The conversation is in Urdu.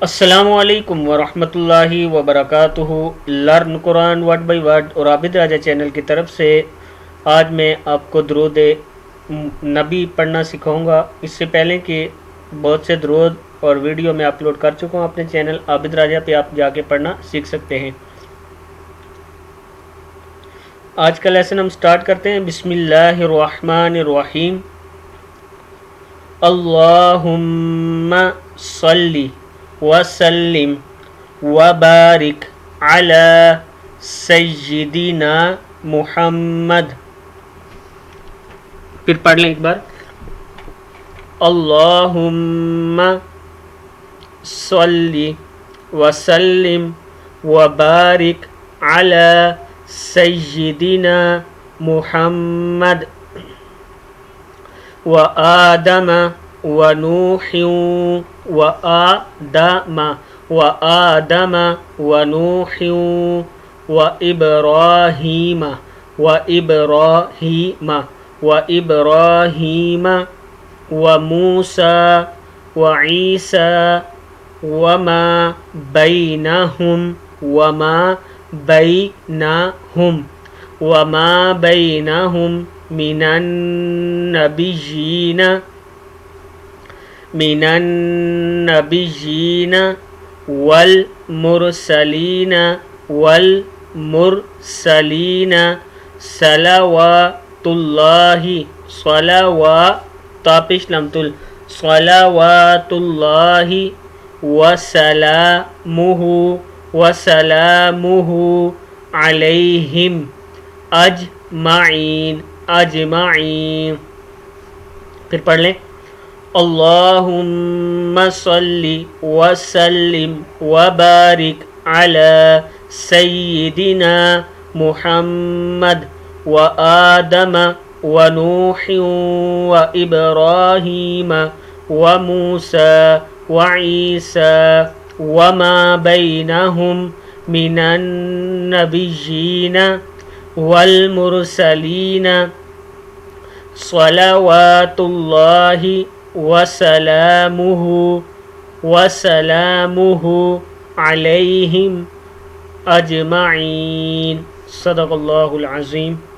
السلام علیکم ورحمۃ اللہ وبرکاتہ۔ Learn Quran word by word اور عابد راجہ چینل کی طرف سے آج میں آپ کو درود نبی پڑھنا سکھاؤں گا۔ اس سے پہلے کہ بہت سے درود اور ویڈیو میں اپلوڈ کر چکا ہوں اپنے چینل عابد راجہ پہ، آپ جا کے پڑھنا سیکھ سکتے ہیں۔ آج کا لیسن ہم سٹارٹ کرتے ہیں۔ بسم اللہ الرحمن الرحیم۔ اللہم صلی وسلم وبارک علی سیدنا محمد۔ پھر پڑھ لیں ایک بار۔ اللہم صلی وسلم وبارک علی سیدنا محمد وآدم ونوح وآدم ونوح وإبراہیم وموسى وعيسى وما بينهم من النبيين والمرسلين صلوات الله وسلامه علیہم اجمعین۔ پھر پڑھ لیں۔ اللہم صلی وسلم وبارک علی سیدنا محمد وآدم ونوح وإبراہیم وموسى وعيسى وما بينهم من النبيين والمرسلين صلوات الله وسلامه عليهم أجمعين۔ صدق الله العظيم۔